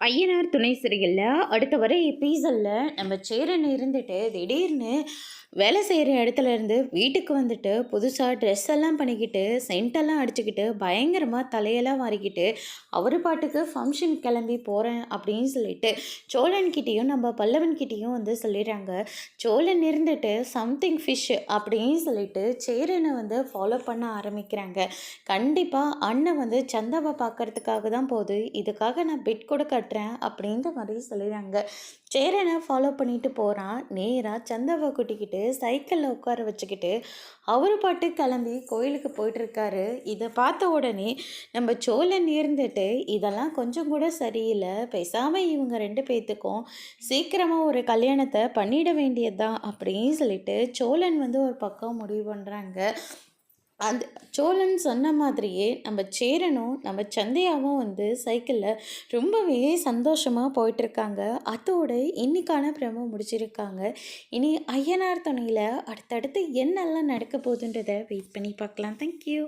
ஐயனார் துணை சிறையில் அடுத்த வர எபிசோடில் நம்ம சேரன் இருந்துட்டு திடீர்னு வேலை செய்கிற இடத்துல இருந்து வீட்டுக்கு வந்துட்டு புதுசாக ட்ரெஸ் எல்லாம் பண்ணிக்கிட்டு சென்டெல்லாம் அடிச்சுக்கிட்டு பயங்கரமாக தலையெல்லாம் மாறிக்கிட்டு அவர் பாட்டுக்கு ஃபங்க்ஷன் கிளம்பி போகிறேன் அப்படின்னு சொல்லிட்டு சோழன்கிட்டேயும் நம்ம பல்லவன்கிட்டேயும் வந்து சொல்லிடுறாங்க. சோழன் இருந்துட்டு சம்திங் ஃபிஷ் அப்படின்னு சொல்லிட்டு சேரனை வந்து ஃபாலோ பண்ண ஆரம்பிக்கிறாங்க. கண்டிப்பாக அண்ணன் வந்து சந்தாவை பார்க்கறதுக்காக தான் போகுது, இதுக்காக நான் பெட் கூட கட்டுறேன் அப்படின்ற மாதிரி சொல்லிடுறாங்க. சேரனை ஃபாலோ பண்ணிட்டு போகிறான். நேராக சந்தாவை கூட்டிக்கிட்டு சைக்கிளில் உட்கார வச்சுக்கிட்டு அவர் பாட்டு கிளம்பி கோயிலுக்கு போயிட்டுருக்காரு. இதை பார்த்த உடனே நம்ம சோழன் இருந்துட்டு இதெல்லாம் கொஞ்சம் கூட சரியில்லை, பேசாமல் இவங்க ரெண்டு பேர்த்துக்கும் சீக்கிரமாக ஒரு கல்யாணத்தை பண்ணிட வேண்டியது தான் அப்படின்னு சொல்லிட்டு சோழன் வந்து ஒரு பக்கம் முடிவு பண்ணுறாங்க. அந்த சோழன் சொன்ன மாதிரியே நம்ம சேரனும் நம்ம சந்தையாவும் வந்து சைக்கிளில் ரொம்பவே சந்தோஷமாக போயிட்டுருக்காங்க. அதோட இன்னைக்கான ப்ரோமோ முடிச்சிருக்காங்க. இனி ஐயனார் துணையில் அடுத்தடுத்து என்னெல்லாம் நடக்க போகுதுன்றதை வெயிட் பண்ணி பார்க்கலாம். தேங்க்யூ.